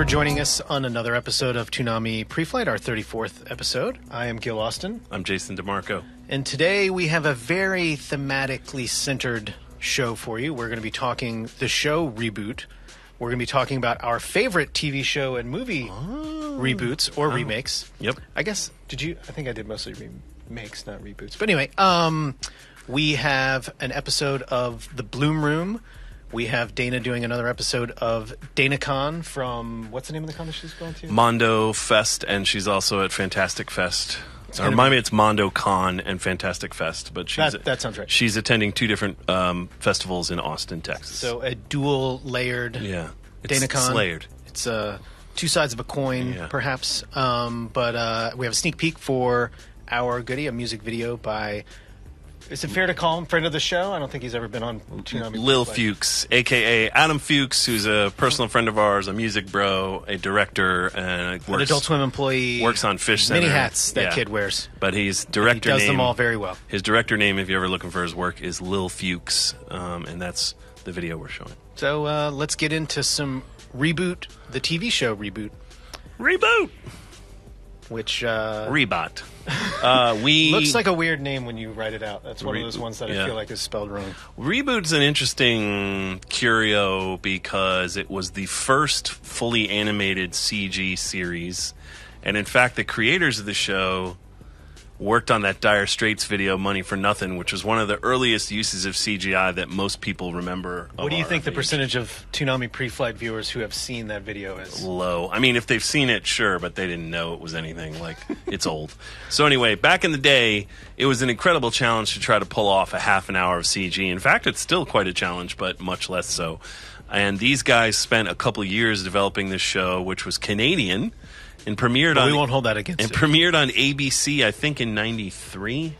for joining us on another episode of Toonami Pre-Flight, our 34th episode. I am Gil Austin. I'm Jason DeMarco. And today we have a very thematically centered show for you. We're going to be talking the show Reboot. We're going to be talking about our favorite TV show and movie reboots or remakes. Yep. I think I did mostly remakes, not reboots. But anyway, we have an episode of The Bloom Room. We have Dana doing another episode of DanaCon from, what's the name of the con that she's going to? Mondo Fest, and she's also at Fantastic Fest. Remind me, it's Mondo Con and Fantastic Fest, but that sounds right. She's attending two different festivals in Austin, Texas. So a dual-layered DanaCon. It's layered. It's two sides of a coin, perhaps. But we have a sneak peek for our goodie, a music video by... Is it fair to call him friend of the show? I don't think he's ever been on Toonami. Lil Fuchs, a.k.a. Adam Fuchs, who's a personal friend of ours, a music bro, a director, and an Adult Swim employee. Works on Fish Center. Many hats that kid wears. But his director name... He does them all very well. His director name, if you're ever looking for his work, is Lil Fuchs, and that's the video we're showing. So let's get into some Reboot, the TV show Reboot. Reboot! Which... Rebot. Looks like a weird name when you write it out. That's one of those ones that I feel like is spelled wrong. Reboot's an interesting curio because it was the first fully animated CG series. And in fact, the creators of the show worked on that Dire Straits video, Money for Nothing, which was one of the earliest uses of CGI that most people remember. What do you think the percentage of Toonami Pre-Flight viewers who have seen that video is? Low. I mean, if they've seen it, sure, but they didn't know it was anything. Like, it's old. So anyway, back in the day, it was an incredible challenge to try to pull off a half an hour of CG. In fact, it's still quite a challenge, but much less so. And these guys spent a couple years developing this show, which was Canadian. And premiered we won't hold that against it. Premiered on ABC, I think, in '93.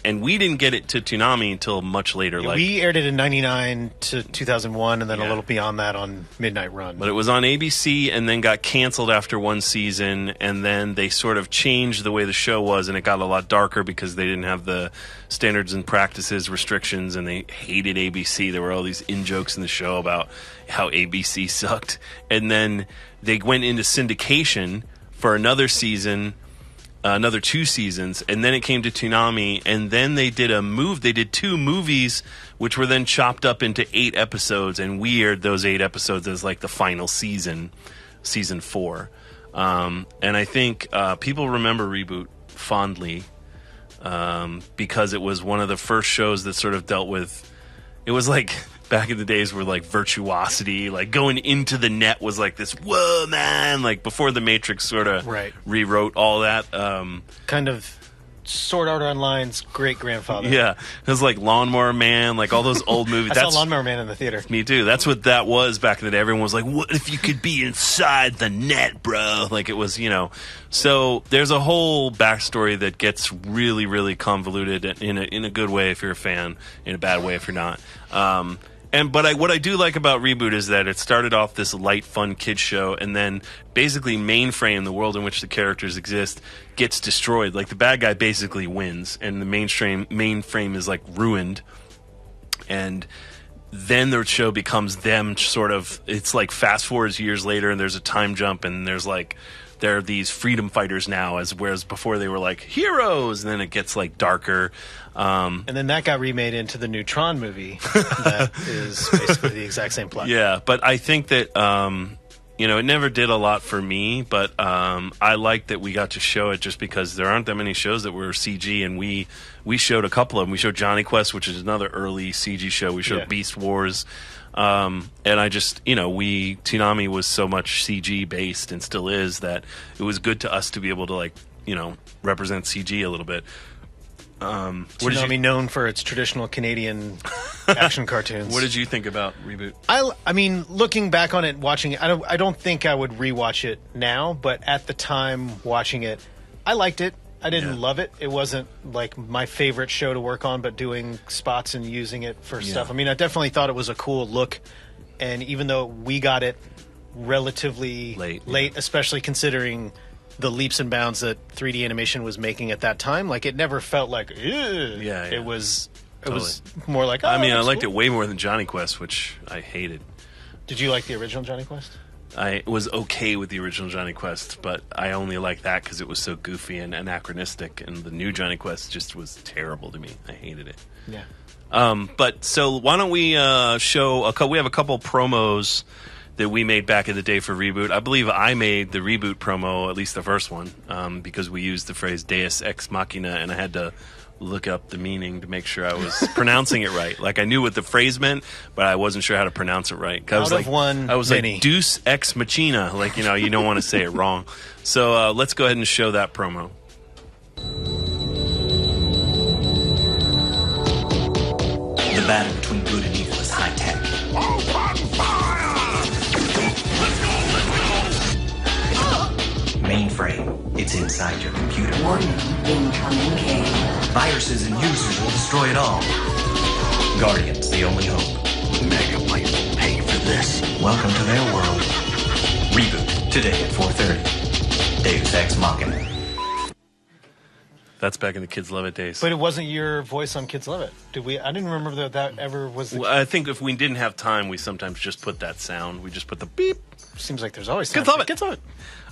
And we didn't get it to Toonami until much later. We aired it in '99 to 2001, and then a little beyond that on Midnight Run. But it was on ABC, and then got canceled after one season, and then they sort of changed the way the show was, and it got a lot darker because they didn't have the standards and practices restrictions, and they hated ABC. There were all these in-jokes in the show about how ABC sucked. And then they went into syndication for another season, another 2 seasons, and then it came to Toonami, and then they did They did 2 movies, which were then chopped up into 8 episodes, and we aired those 8 episodes as like the final season 4. And I think people remember Reboot fondly because it was one of the first shows that sort of dealt with. It was like back in the days where like virtuosity, like going into the net was like this, whoa, man, like before the Matrix sort of rewrote all that. Kind of Sword Art Online's great-grandfather. Yeah. It was like Lawnmower Man, like all those old movies. I saw Lawnmower Man in the theater. Me too. That's what that was back in the day. Everyone was like, what if you could be inside the net, bro? Like it was, So there's a whole backstory that gets really, really convoluted in a good way if you're a fan, in a bad way if you're not. But what I do like about Reboot is that it started off this light, fun kids show, and then basically Mainframe, the world in which the characters exist, gets destroyed. Like the bad guy basically wins, and the mainframe is like ruined. And then the show becomes them sort of. It's like fast forwards years later, and there's a time jump, and there's like. They're these freedom fighters now, whereas before they were like heroes, and then it gets like darker. And then that got remade into the new Tron movie that is basically the exact same plot. Yeah, but I think that, it never did a lot for me, but I like that we got to show it just because there aren't that many shows that were CG, and we showed a couple of them. We showed Johnny Quest, which is another early CG show. We showed Beast Wars. And I just, Toonami was so much CG based and still is that it was good to us to be able to represent CG a little bit. Toonami known for its traditional Canadian action cartoons. What did you think about Reboot? I mean, looking back on it, watching it, I don't think I would rewatch it now, but at the time watching it, I liked it. I didn't love it. It wasn't like my favorite show to work on, but doing spots and using it for stuff. I mean, I definitely thought it was a cool look, and even though we got it relatively late, especially considering the leaps and bounds that 3D animation was making at that time, like it never felt like, it was more like, I mean, I liked it way more than Johnny Quest, which I hated. Did you like the original Johnny Quest? I was okay with the original Johnny Quest, but I only liked that because it was so goofy and anachronistic, and the new Johnny Quest just was terrible to me. I hated it. Yeah. But so why don't we show a couple? We have a couple promos that we made back in the day for Reboot. I believe I made the Reboot promo, at least the first one, because we used the phrase Deus Ex Machina, and I had to look up the meaning to make sure I was pronouncing it right. Like, I knew what the phrase meant, but I wasn't sure how to pronounce it right. I was like Deus Ex Machina. Like, you don't want to say it wrong. So let's go ahead and show that promo. The battle between good and evil is high tech. Open fire! Let's go! Mainframe, it's inside your computer. Warning, incoming cave. Viruses and users will destroy it all. Guardians, the only hope. Megabyte will pay for this. Welcome to their world. Reboot, today at 4:30. Deus Ex Machina. That's back in the Kids Love It days. But it wasn't your voice on Kids Love It. Did we? I didn't remember that ever was the... Well, I think if we didn't have time, we sometimes just put that sound. We just put the beep. Seems like there's always Kids Love It. Kids Love It.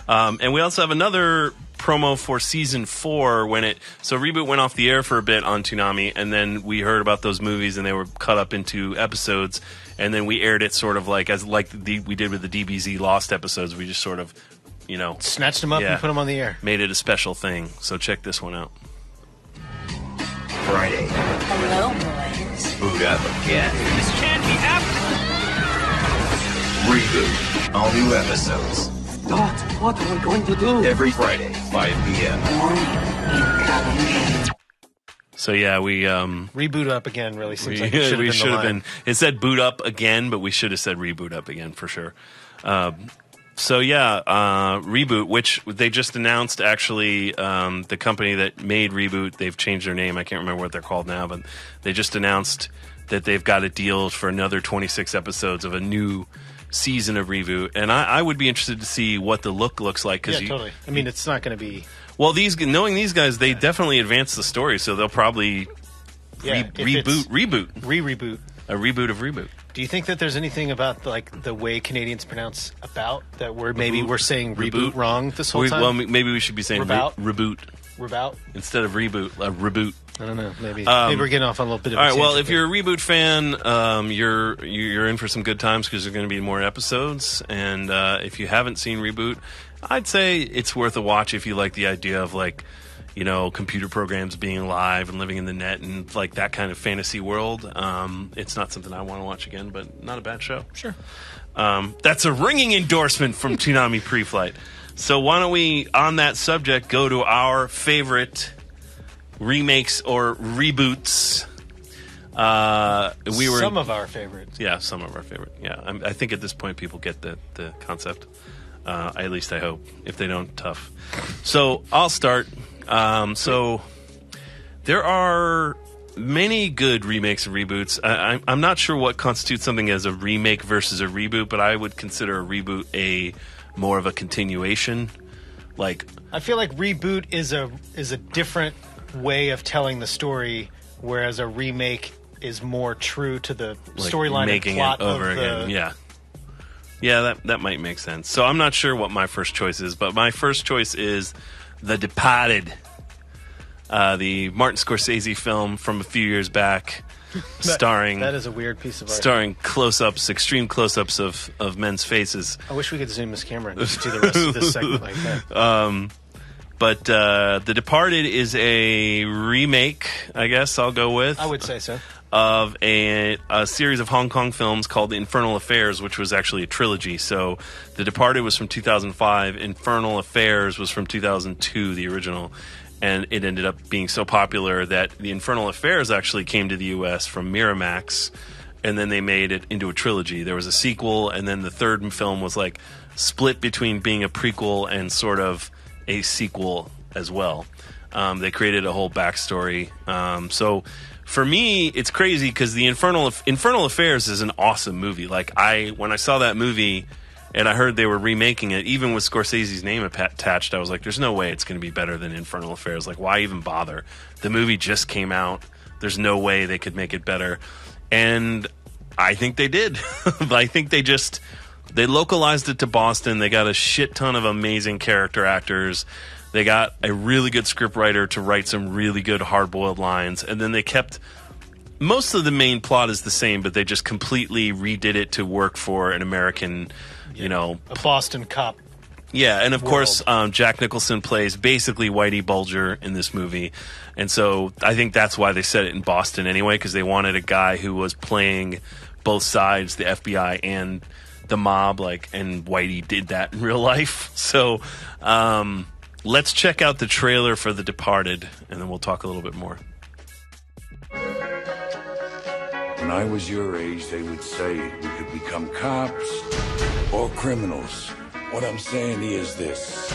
And we also have another promo for season 4 so Reboot went off the air for a bit on Toonami, and then we heard about those movies and they were cut up into episodes, and then we aired it sort of like we did with the DBZ Lost episodes. We just sort of, snatched them up and put them on the air. Made it a special thing. So check this one out. Friday. Hello, boys. Boot up again. This can't be happening! Reboot. All new episodes. Dot, what are we going to do? Every Friday, 5 p.m. Warning, incoming cave. So yeah, we Reboot up again really seems like it should have been. It said boot up again, but we should have said reboot up again for sure. So yeah, Reboot, which they just announced, actually, the company that made Reboot, they've changed their name. I can't remember what they're called now, but they just announced that they've got a deal for another 26 episodes of a new season of Reboot, and I would be interested to see what the look looks like. Yeah, totally. I mean, it's not going to be... Well, knowing these guys, they definitely advance the story, so they'll probably reboot. Reboot. A reboot of Reboot. Do you think that there's anything about the way Canadians pronounce about that we're saying reboot wrong this whole time? Well, maybe we should be saying Rebout? reboot instead of reboot. Reboot. I don't know. Maybe we're getting off on a little bit of. All a right. Well, tangent if you're a Reboot fan, you're in for some good times because there's going to be more episodes. And if you haven't seen Reboot, I'd say it's worth a watch if you like the idea of computer programs being alive and living in the net and like that kind of fantasy world. It's not something I want to watch again, but not a bad show. Sure. That's a ringing endorsement from Toonami Pre-Flight. So why don't we, on that subject, go to our favorite remakes or reboots. Some of our favorites. Yeah, some of our favorite. Yeah, I think at this point people get the concept. At least I hope. If they don't, tough. So I'll start. So there are many good remakes and reboots. I'm not sure what constitutes something as a remake versus a reboot, but I would consider a reboot more of a continuation. Like, I feel like reboot is a different way of telling the story, whereas a remake is more true to the storyline and plot it over of the... again. Yeah, that might make sense. So I'm not sure what my first choice is, but my first choice is The Departed, the Martin Scorsese film from a few years back, starring... That is a weird piece of art. Starring extreme close-ups of men's faces. I wish we could zoom this camera and just do the rest of this segment like that. But The Departed is a remake, I guess I'll go with. I would say so. Of a series of Hong Kong films called Infernal Affairs, which was actually a trilogy. So The Departed was from 2005, Infernal Affairs was from 2002, the original. And it ended up being so popular that the Infernal Affairs actually came to the U.S. from Miramax, and then they made it into a trilogy. There was a sequel, and then the third film was like split between being a prequel and sort of a sequel as well. They created a whole backstory. So for me, it's crazy because the Infernal Affairs is an awesome movie. Like, when I saw that movie and I heard they were remaking it, even with Scorsese's name attached, I was like, there's no way it's going to be better than Infernal Affairs. Like, why even bother? The movie just came out. There's no way they could make it better. And I think they did. I think they localized it to Boston. They got a shit ton of amazing character actors. They got a really good scriptwriter to write some really good hard-boiled lines. And then they kept... Most of the main plot is the same, but they just completely redid it to work for an American, a Boston cop. Yeah, and of course, Jack Nicholson plays basically Whitey Bulger in this movie. And so I think that's why they set it in Boston anyway, because they wanted a guy who was playing both sides, the FBI and the mob, and Whitey did that in real life. So let's check out the trailer for The Departed, and then we'll talk a little bit more. When I was your age, they would say we could become cops or criminals. What I'm saying is this.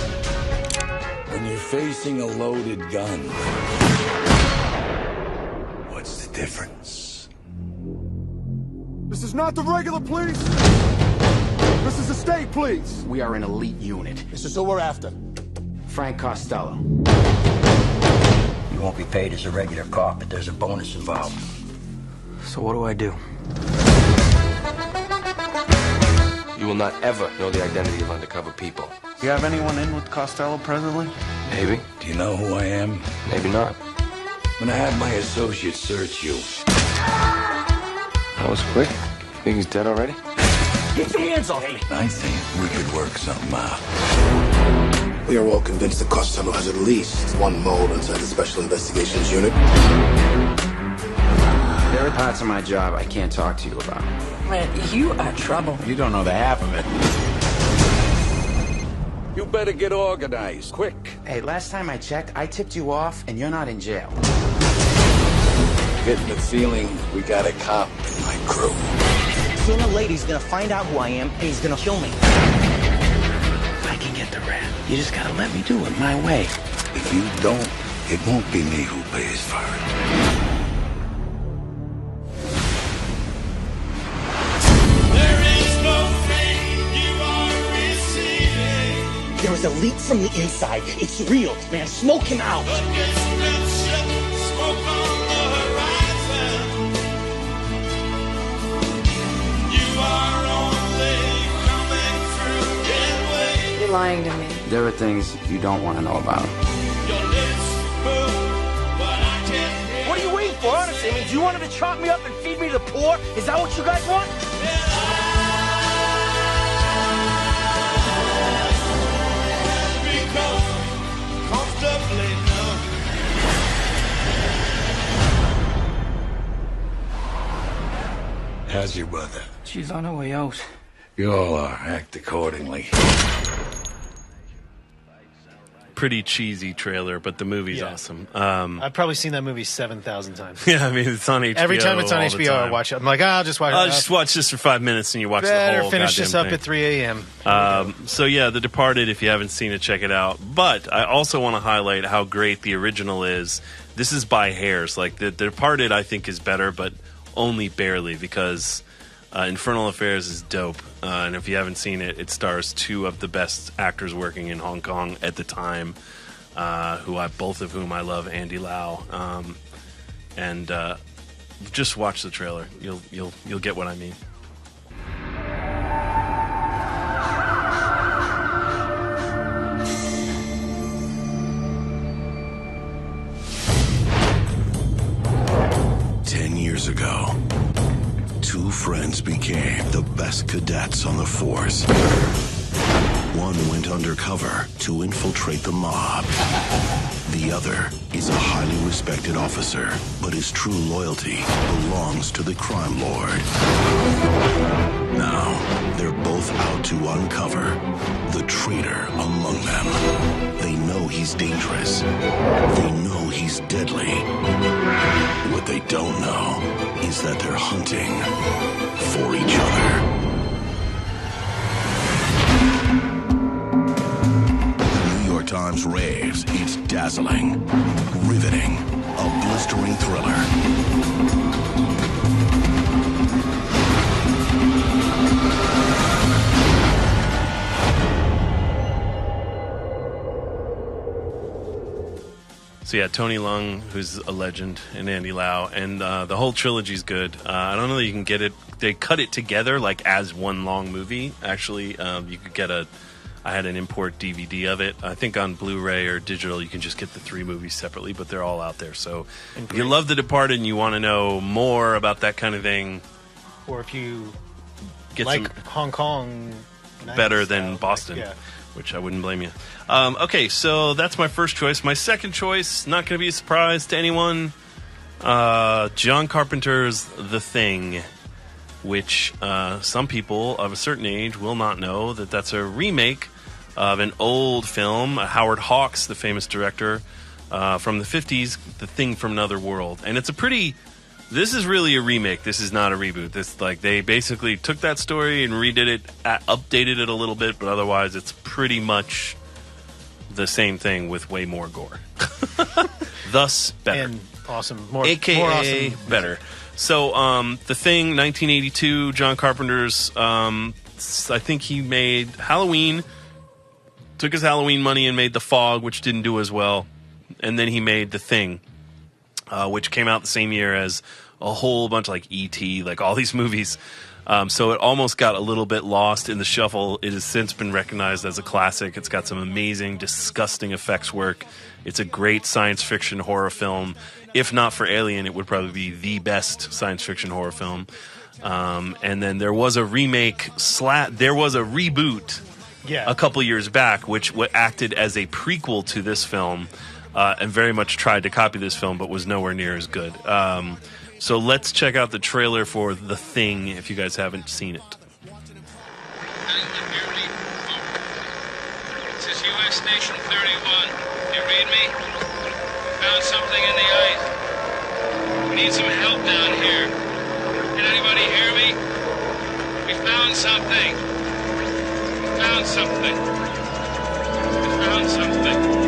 When you're facing a loaded gun, what's the difference? This is not the regular police. This is the state police. We are an elite unit. This is who we're after. Frank Costello. You won't be paid as a regular cop, but there's a bonus involved. So what do I do? You will not ever know the identity of undercover people. You have anyone in with Costello presently? Maybe. Do you know who I am? Maybe not. When I had my associates search you. That was quick. Think he's dead already? Get your hands off me! I think we could work something out. We are all convinced that Costello has at least one mole inside the Special Investigations Unit. There are parts of my job I can't talk to you about. Man, you are trouble. You don't know the half of it. You better get organized, quick. Hey, last time I checked, I tipped you off, and you're not in jail. Getting the feeling we got a cop in my crew. Sooner or later, he's gonna find out who I am, and he's gonna kill me. I can get the rap. You just gotta let me do it my way. If you don't, it won't be me who pays for it. There is a leak from the inside. It's real, man. Smoke him out. You're lying to me. There are things you don't want to know about. What are you waiting for, honestly? I mean, do you want him to chop me up and feed me to the poor? Is that what you guys want? How's your mother? She's on her way out. You all are. Act accordingly. Pretty cheesy trailer, but the movie's awesome. I've probably seen that movie 7,000 times. Yeah, I mean, it's on HBO. Every time it's on all HBO, the time. I watch it. I'm like, I'll just watch it. I'll just watch this for 5 minutes and you watch the Better whole finish this goddamn up thing. at 3 a.m. So yeah, The Departed, if you haven't seen it, check it out. But I also want to highlight how great the original is. This is by hairs. Like, The Departed, I think, is better, but only barely, because Infernal Affairs is dope. And if you haven't seen it, it stars two of the best actors working in Hong Kong at the time, both of whom I love, Andy Lau. And just watch the trailer. You'll get what I mean. Years ago, two friends became the best cadets on the force. One went undercover to infiltrate the mob. The other is a highly respected officer, but his true loyalty belongs to the crime lord. Now, they're both out to uncover the traitor among them. They know he's dangerous. They know he's deadly. What they don't know is that they're hunting for each other. The New York Times raves it's dazzling, riveting, a blistering thriller. So yeah, Tony Leung, who's a legend, and Andy Lau, and the whole trilogy's good. I don't know that you can get it they cut it together like as one long movie. Actually, you could get I had an import DVD of it. I think on Blu-ray or digital, you can just get the 3 movies separately, but they're all out there. So if you love The Departed and you want to know more about that kind of thing, or if you get like Hong Kong better than Boston, which I wouldn't blame you. Okay, so that's my first choice. My second choice, not going to be a surprise to anyone, John Carpenter's The Thing, which some people of a certain age will not know that that's a remake of an old film, Howard Hawks, the famous director from the 50s, The Thing from Another World. And it's this is really a remake. This is not a reboot. They basically took that story and redid it, updated it a little bit, but otherwise it's pretty much the same thing with way more gore. Thus, better. And awesome. More AKA awesome. Better. So, The Thing, 1982, John Carpenter's, I think he made Halloween, took his Halloween money and made The Fog, which didn't do as well. And then he made The Thing, which came out the same year as a whole bunch like E.T., like all these movies. So it almost got a little bit lost in the shuffle. It has since been recognized as a classic. It's got some amazing, disgusting effects work. It's a great science fiction horror film. If not for Alien, it would probably be the best science fiction horror film. And then there was a remake, there was a reboot a couple years back, which acted as a prequel to this film and very much tried to copy this film, but was nowhere near as good. So let's check out the trailer for The Thing if you guys haven't seen it. This is U.S. Station 31. You read me? Found something in the ice. We need some help down here. Can anybody hear me? We found something. We found something. We found something.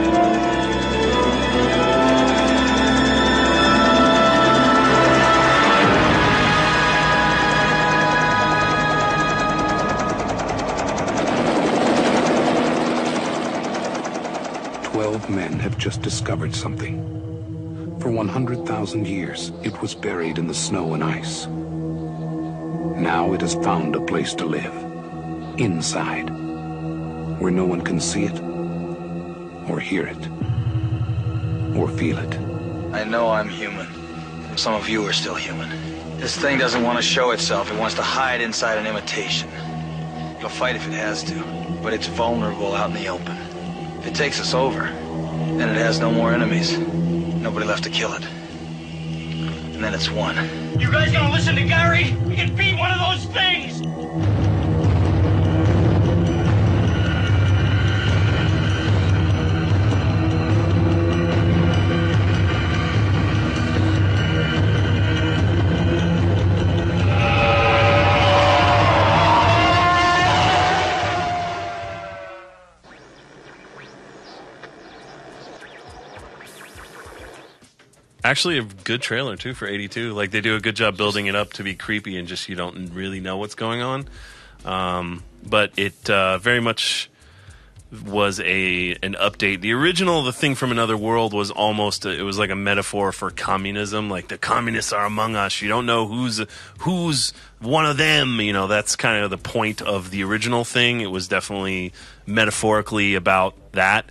12 men have just discovered something. For 100,000 years, it was buried in the snow and ice. Now it has found a place to live. Inside. Where no one can see it, or hear it, or feel it. I know I'm human. Some of you are still human. This thing doesn't want to show itself. It wants to hide inside an imitation. It'll fight if it has to, but it's vulnerable out in the open. If it takes us over, then it has no more enemies. Nobody left to kill it. And then it's won. You guys gonna listen to Gary? We can beat one of those things! Actually, a good trailer, too, for 82. Like, they do a good job building it up to be creepy and just you don't really know what's going on. But it very much was an update. The original, The Thing from Another World, was almost, it was like a metaphor for communism. Like, the communists are among us. You don't know who's one of them. You know, that's kind of the point of the original Thing. It was definitely metaphorically about that.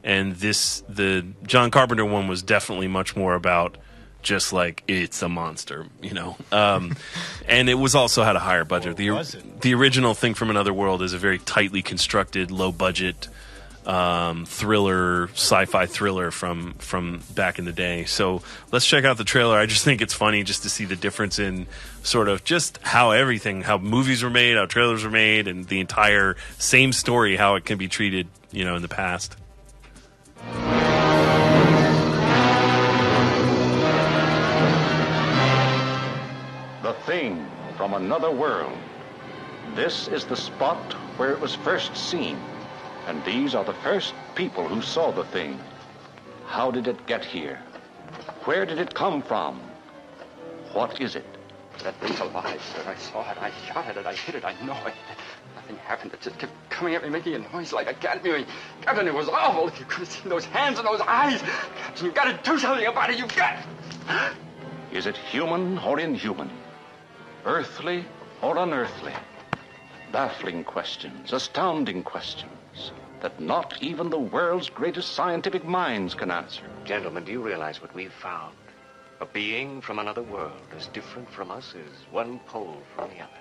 And the John Carpenter one was definitely much more about just like, it's a monster, you know. And it was also had a higher budget. The original Thing from Another World is a very tightly constructed, low-budget thriller, sci-fi thriller from back in the day. So let's check out the trailer. I just think it's funny just to see the difference in sort of just how movies were made, how trailers were made, and the entire same story, how it can be treated, you know, in the past. The Thing from Another World. This is the spot where it was first seen, and these are the first people who saw the Thing. How did it get here? Where did it come from? What is it? That thing's alive, sir. I saw it. I shot at it. I hit it. I know it. Nothing happened. It just kept coming at me, making a noise like a cat mewing. Captain, it was awful. If you could have seen those hands and those eyes. Captain, you've got to do something about it. You've got... Is it human or inhuman? Earthly or unearthly? Baffling questions, astounding questions that not even the world's greatest scientific minds can answer. Gentlemen, do you realize what we've found? A being from another world, as different from us as one pole from the other.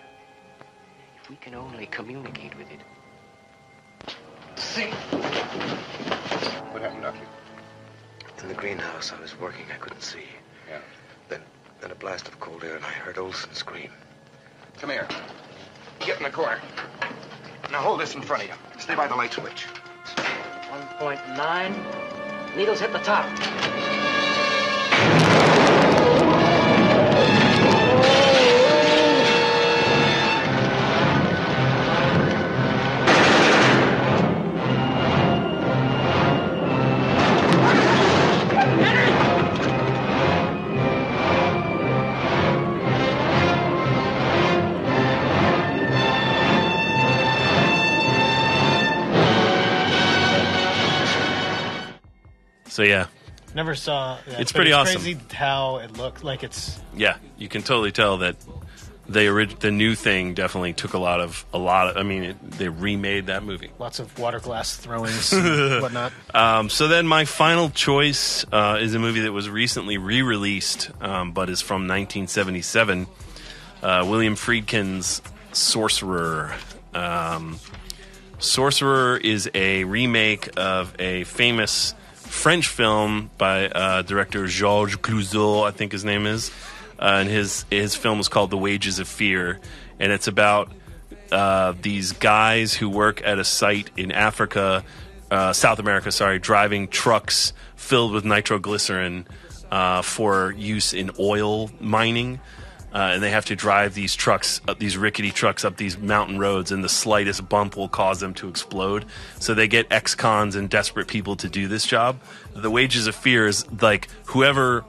If we can only communicate with it. See? What happened, Doctor? In the greenhouse, I was working. I couldn't see. Yeah. Then a blast of cold air, and I heard Olson scream. Come here. Get in the corner. Now hold this in front of you. Stay by the light switch. 1.9. Needles hit the top. So yeah, Never saw that, It's but pretty awesome. Crazy how it looked like it's. Yeah, you can totally tell that the new thing definitely took a lot of. I mean, they remade that movie. Lots of water glass throwings and whatnot. So then my final choice is a movie that was recently re-released, but is from 1977. William Friedkin's Sorcerer. Sorcerer is a remake of a famous French film by director Georges Clouzot, I think his name is. And his film is called The Wages of Fear. And it's about these guys who work at a site in Africa, South America, driving trucks filled with nitroglycerin for use in oil mining. And they have to drive these trucks, these rickety trucks up these mountain roads, and the slightest bump will cause them to explode. So they get ex-cons and desperate people to do this job. The Wages of Fear is like whoever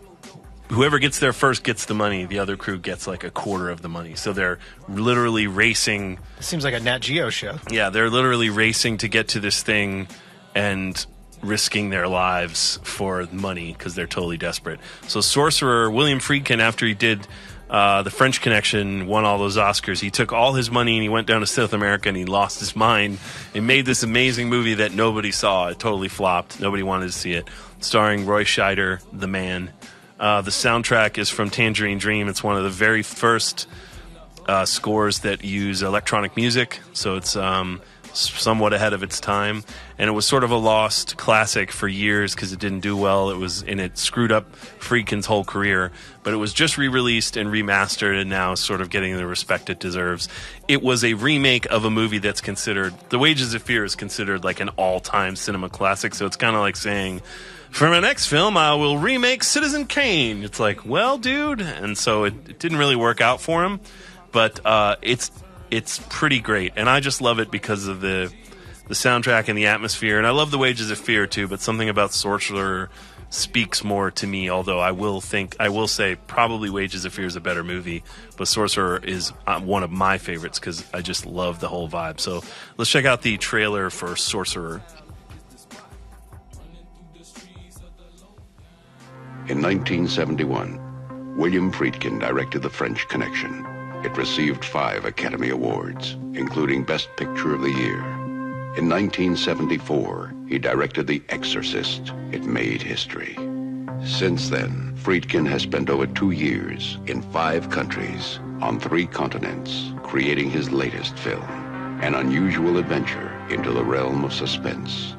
gets there first gets the money. The other crew gets like a quarter of the money. So they're literally racing. It seems like a Nat Geo show. Yeah, they're literally racing to get to this thing and risking their lives for money because they're totally desperate. So Sorcerer, William Friedkin, after he did The French Connection, won all those Oscars. He took all his money and he went down to South America and he lost his mind and made this amazing movie that nobody saw. It totally flopped. Nobody wanted to see it. Starring Roy Scheider, the man. The soundtrack is from Tangerine Dream. It's one of the very first scores that use electronic music, so it's somewhat ahead of its time. And it was sort of a lost classic for years because it didn't do well. It screwed up Friedkin's whole career. But it was just re-released and remastered, and now is sort of getting the respect it deserves. It was a remake of a movie that's considered, The Wages of Fear is considered like an all-time cinema classic. So it's kind of like saying, for my next film, I will remake Citizen Kane. It's like, well, dude. And so it didn't really work out for him. But it's pretty great. And I just love it because of the soundtrack and the atmosphere. And I love The Wages of Fear, too. But something about Sorcerer speaks more to me. Although I will say probably Wages of Fear is a better movie. But Sorcerer is one of my favorites because I just love the whole vibe. So let's check out the trailer for Sorcerer. In 1971, William Friedkin directed The French Connection. It received 5 Academy Awards, including Best Picture of the Year. In 1974, he directed The Exorcist. It made history. Since then, Friedkin has spent over 2 years in 5 countries on 3 continents, creating his latest film, an unusual adventure into the realm of suspense.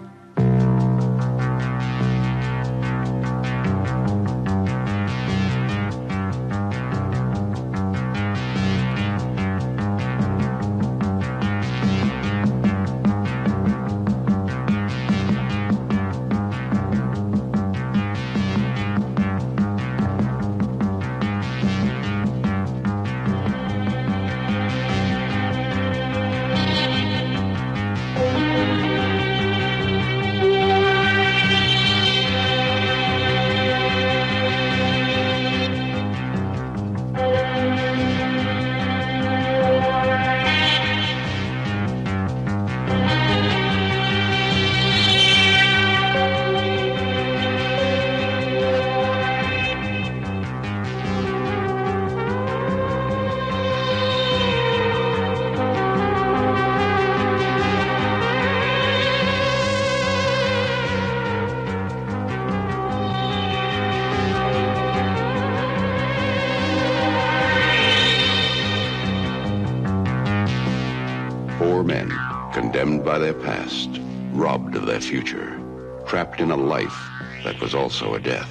condemned by their past, robbed of their future, trapped in a life that was also a death.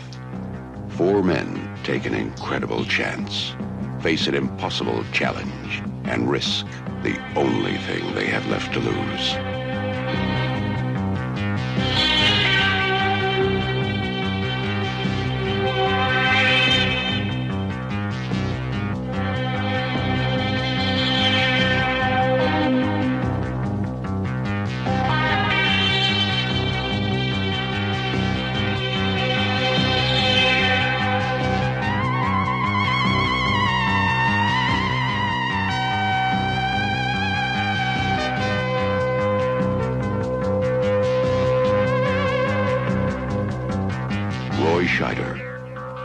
4 men take an incredible chance, face an impossible challenge, and risk the only thing they have left to lose.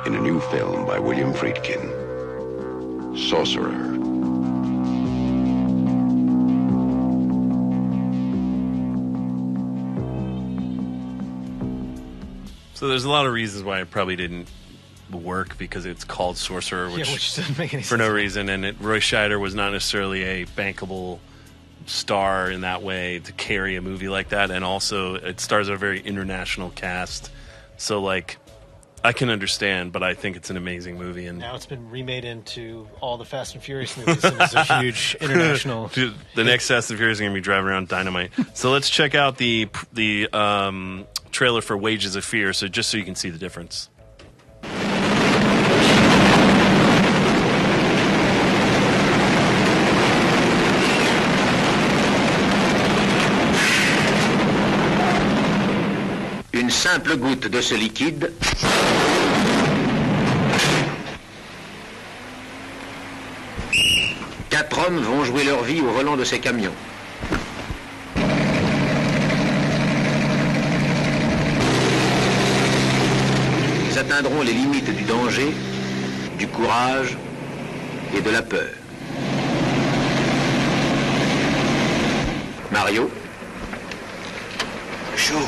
In a new film by William Friedkin, Sorcerer. So there's a lot of reasons why it probably didn't work, because it's called Sorcerer, which doesn't make any sense for no reason, and Roy Scheider was not necessarily a bankable star in that way to carry a movie like that, and also it stars a very international cast. So, like, I can understand, but I think it's an amazing movie. And now it's been remade into all the Fast and Furious movies, and it's a huge international... The next Fast and Furious is going to be driving around dynamite. So let's check out the trailer for Wages of Fear, so just so you can see the difference. Une simple goutte de ce liquide Quatre hommes vont jouer leur vie au volant de ces camions. Ils atteindront les limites du danger, du courage et de la peur. Mario? Joe.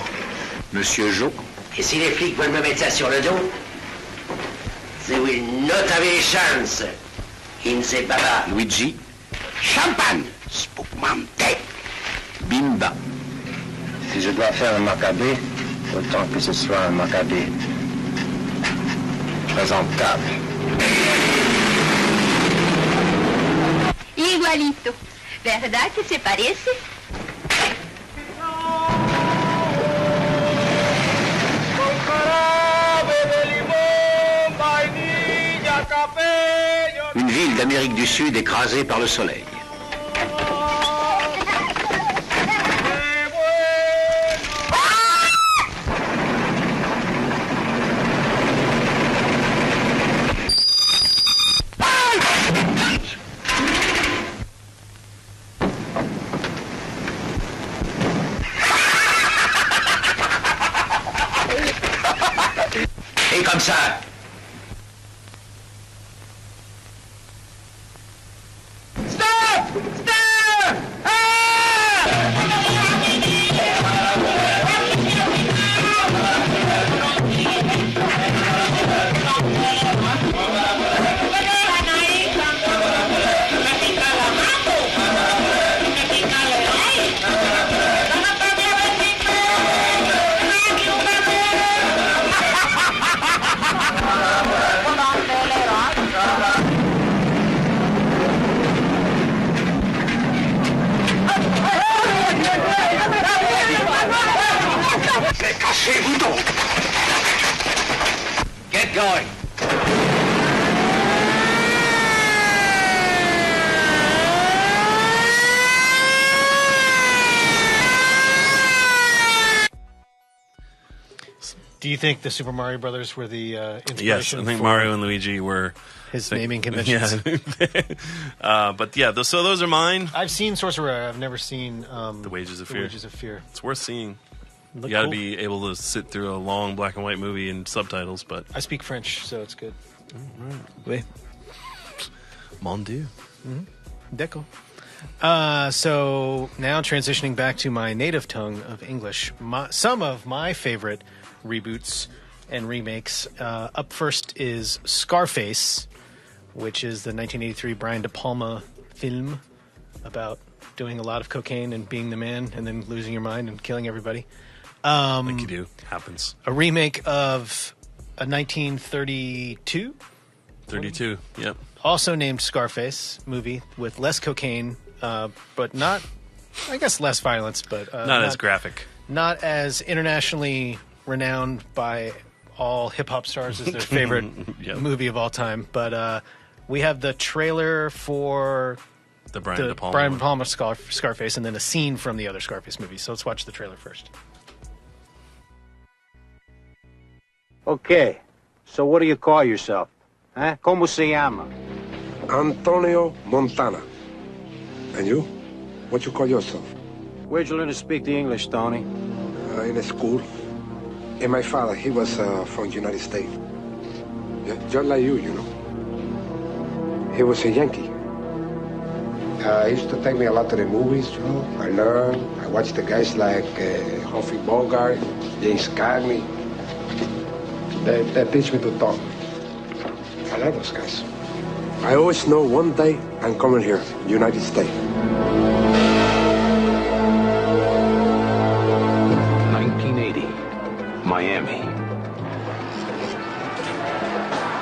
Monsieur Joe? Et si les flics veulent me mettre ça sur le dos, they will not have a chance. In the baba. Luigi? Champagne! Spumante! Bimba. Si je dois faire un macabé, autant que ce soit un macabé présentable. Igualito. ¿Verdad que se parece? Une ville d'Amérique du Sud écrasée par le soleil. Et comme ça. Cachez-vous donc! Get going! Do you think the Super Mario Brothers were the inspiration? Yes, I think Mario and Luigi were his naming conventions. Yeah. But yeah, so those are mine. I've seen Sorcerer. I've never seen The Wages of Fear. Wages of Fear. It's worth seeing. Look You got to cool. be able to sit through a long black and white movie and subtitles, but I speak French, so it's good. Oui. Mon Dieu. Deco. So now transitioning back to my native tongue of English, some of my favorite reboots and remakes. Up first is Scarface, which is the 1983 Brian De Palma film about doing a lot of cocaine and being the man, and then losing your mind and killing everybody. Like you do. Happens. A remake of a 1932. 32. Yep. Also named Scarface movie with less cocaine, but not, I guess, less violence, but not as graphic. Not as internationally renowned by all hip-hop stars as their favorite Yep. movie of all time. But we have the trailer for the Brian De Palma, Brian De Palma Scarface, and then a scene from the other Scarface movie. So let's watch the trailer first. Okay, so what do you call yourself? Huh? ¿Cómo se llama? Antonio Montana. And you? What you call yourself? Where'd you learn to speak the English, Tony? In a school. And my father, he was from the United States. Yeah, just like you know. He was a Yankee. He used to take me a lot to the movies, you know. I learned. I watched the guys like Humphrey Bogart, James Cagney. They teach me to talk. I like those guys. I always know one day I'm coming here, United States. 1980, Miami.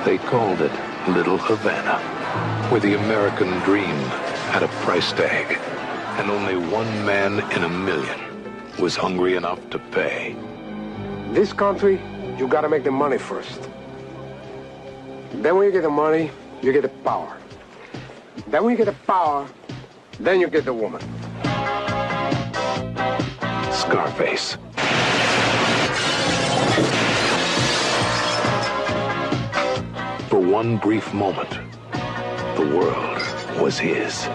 They called it Little Havana, where the American dream had a price tag, and only one man in a million was hungry enough to pay. This country, you gotta make the money first. Then when you get the money, you get the power. Then when you get the power, then you get the woman. Scarface. For one brief moment, the world was his.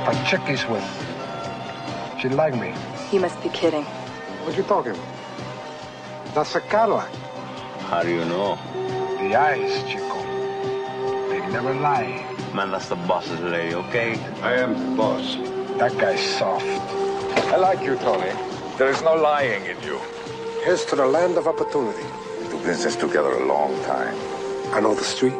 A chick he's with. She like me. You must be kidding. What you talking about? That's a Cadillac. How do you know? The eyes, Chico. They never lie. Man, that's the boss's lady, okay? I am the boss. That guy's soft. I like you, Tony. There is no lying in you. Here's to the land of opportunity. We do business together a long time. I know the street.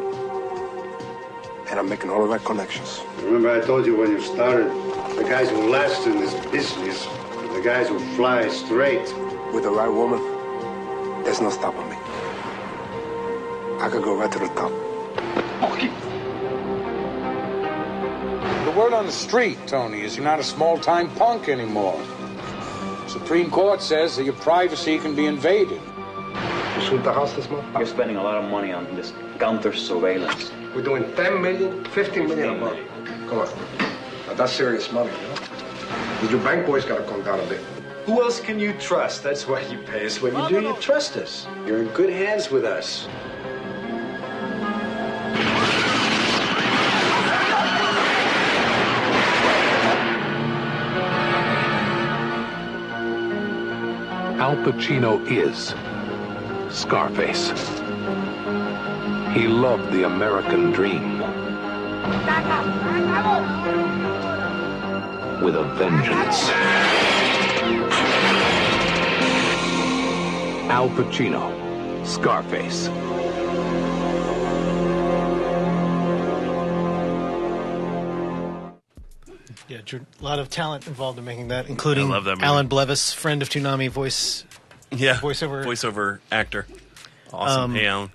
And I'm making all the right connections. Remember I told you when you started, the guys who last in this business are the guys who fly straight. With the right woman, there's no stopping me. I could go right to the top. The word on the street, Tony, is you're not a small-time punk anymore. Supreme Court says that your privacy can be invaded. You shoot the house this month? You're spending a lot of money on this counter surveillance. We're doing 10 million, 15 million a month. Come on. Now that's serious money, you know? Your bank boys gotta come down a bit. Who else can you trust? That's why you pay us what you do. You trust us. You're in good hands with us. Al Pacino is Scarface. He loved the American dream with a vengeance. Al Pacino, Scarface. Yeah, a lot of talent involved in making that, including I love that movie. Alan Blevis, friend of Toonami, voiceover actor. Awesome. Hey, Alan.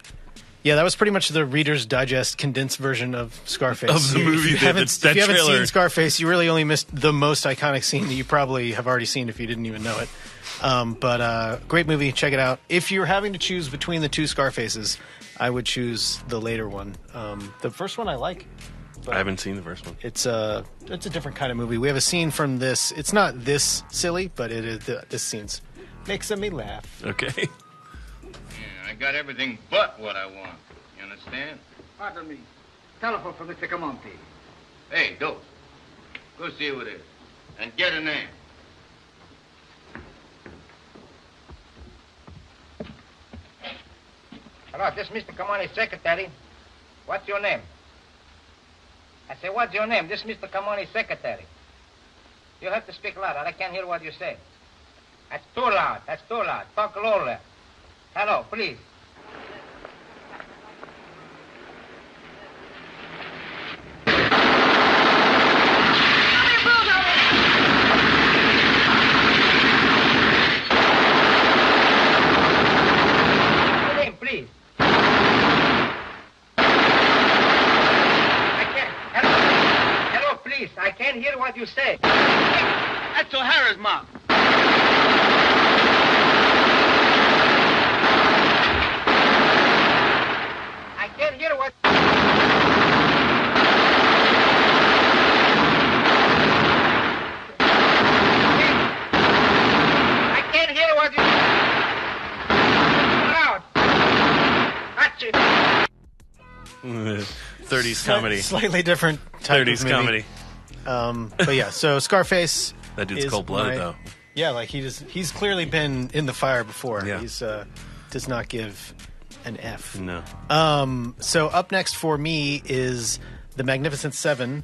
Yeah, that was pretty much the Reader's Digest condensed version of Scarface. Of the movie. If you haven't trailer. seen Scarface, you really only missed the most iconic scene that you probably have already seen if you didn't even know it. But great movie. Check it out. If you're having to choose between the two Scarfaces, I would choose the later one. The first one I like. I haven't seen the first one. It's a different kind of movie. We have a scene from this. It's not this silly, but it is. This scene's makes me laugh. Okay. Yeah, I got everything but what I want. You understand? Pardon me. Telephone for Mr. Camonte. Hey, Dose. Go see who it is. And get a name. Hello, this is Mr. Camonte's secretary. What's your name? I say, what's your name? This is Mr. Camonte's secretary. You have to speak louder. I can't hear what you say. That's too loud. That's too loud. Talk lower. Hello, please. O'Hara's mom. I can't hear what... I can't hear what you... Out. 30s comedy. Slightly different type 30s of movie. comedy. But yeah, so Scarface. That dude's is cold-blooded, though. Yeah, like he's clearly been in the fire before. Yeah. He's does not give an F. No. So up next for me is The Magnificent Seven,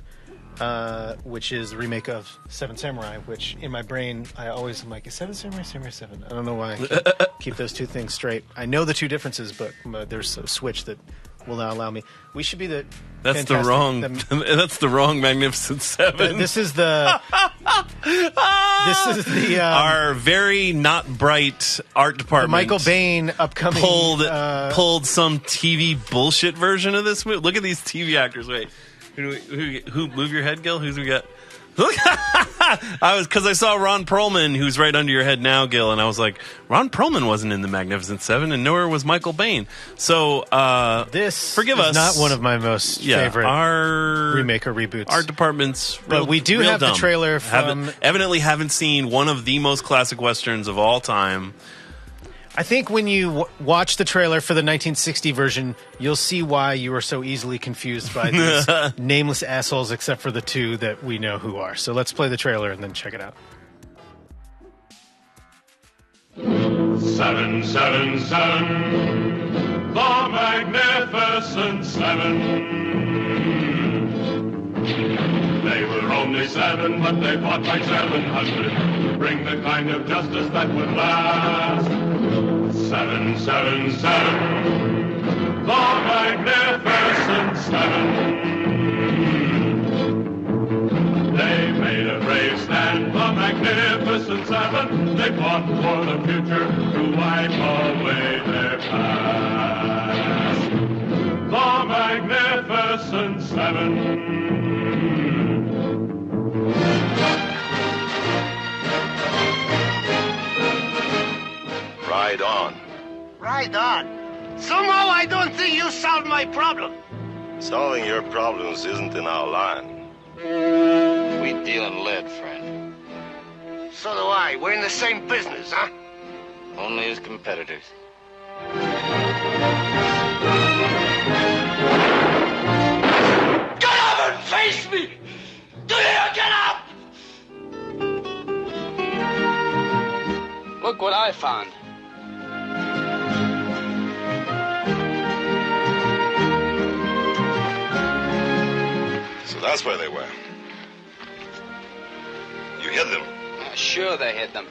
which is the remake of Seven Samurai, which in my brain I always am like, is Seven Samurai, Samurai 7? I don't know why I can't keep those two things straight. I know the two differences, but there's a switch that will not allow me. We should be the... That's the wrong. That's the wrong Magnificent Seven. This is the. This is the our very not bright art department. The Michael Bain upcoming pulled some TV bullshit version of this movie. Look at these TV actors. Wait, who move your head, Gil? Who's we got? Look, because I saw Ron Perlman, who's right under your head now, Gil, and I was like, Ron Perlman wasn't in The Magnificent Seven, and nor was Michael Bain. So this forgive is us, not one of my most favorite remake or reboots. Our department's, but we do have the trailer from. Evidently, haven't seen one of the most classic westerns of all time. I think when you watch the trailer for the 1960 version, you'll see why you were so easily confused by these nameless assholes, except for the two that we know who are. So let's play the trailer and then check it out. 777, the Magnificent Seven. They were only seven, but they fought like 700 to bring the kind of justice that would last. 777, the Magnificent Seven. They made a brave stand, the Magnificent Seven. They fought for the future to wipe away their past. The Magnificent Seven. Ride on. Right on. Somehow I don't think you solved my problem. Solving your problems isn't in our line. We deal in lead, friend. So do I. We're in the same business, huh? Only as competitors. Get up and face me! Do you get up? Look what I found. So that's where they were. You hid them. Sure they hid them.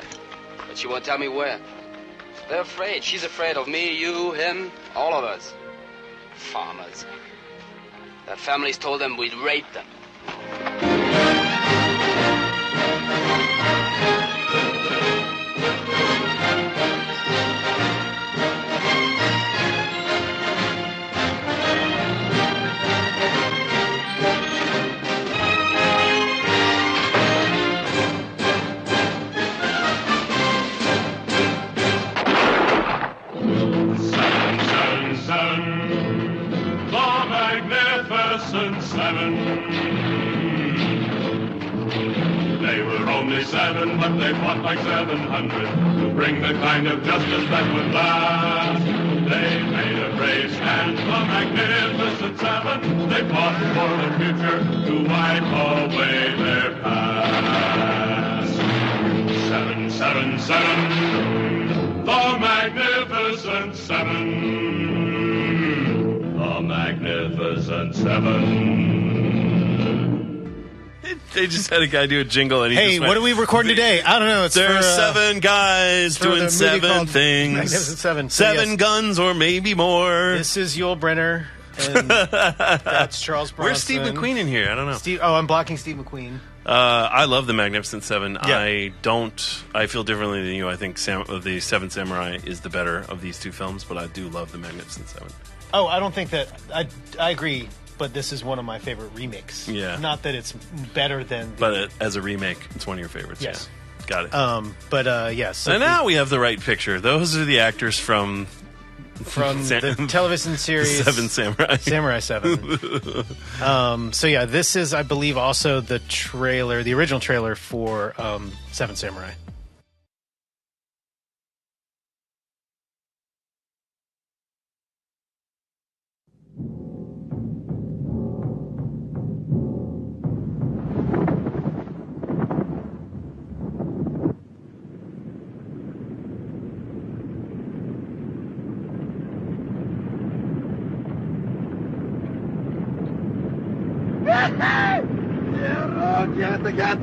But she won't tell me where. They're afraid. She's afraid of me, you, him, all of us. Farmers. Their families told them we'd rape them. They were only seven, but they fought like 700 to bring the kind of justice that would last. They made a brave stand, the Magnificent Seven. They fought for the future to wipe away their past. 777, the Magnificent Seven. The Magnificent Seven. They just had a guy do a jingle, and he Hey, just went, what are we recording today? I don't know. It's there for, are seven guys doing seven things. Magnificent Seven. Seven guns or maybe more. This is Yul Brynner, and that's Charles Bronson. Where's Steve McQueen in here? I don't know. I'm blocking Steve McQueen. I love the Magnificent Seven. Yeah. I feel differently than you. I think the Seven Samurai is the better of these two films, but I do love the Magnificent Seven. Oh, I don't think that... I agree, but this is one of my favorite remakes. Yeah. Not that it's better than... But as a remake, it's one of your favorites. Yes. Got it. Yes. So now we have the right picture. Those are the actors from the television series Seven Samurai. Samurai 7. This is, I believe, also the original trailer for Seven Samurai. Get!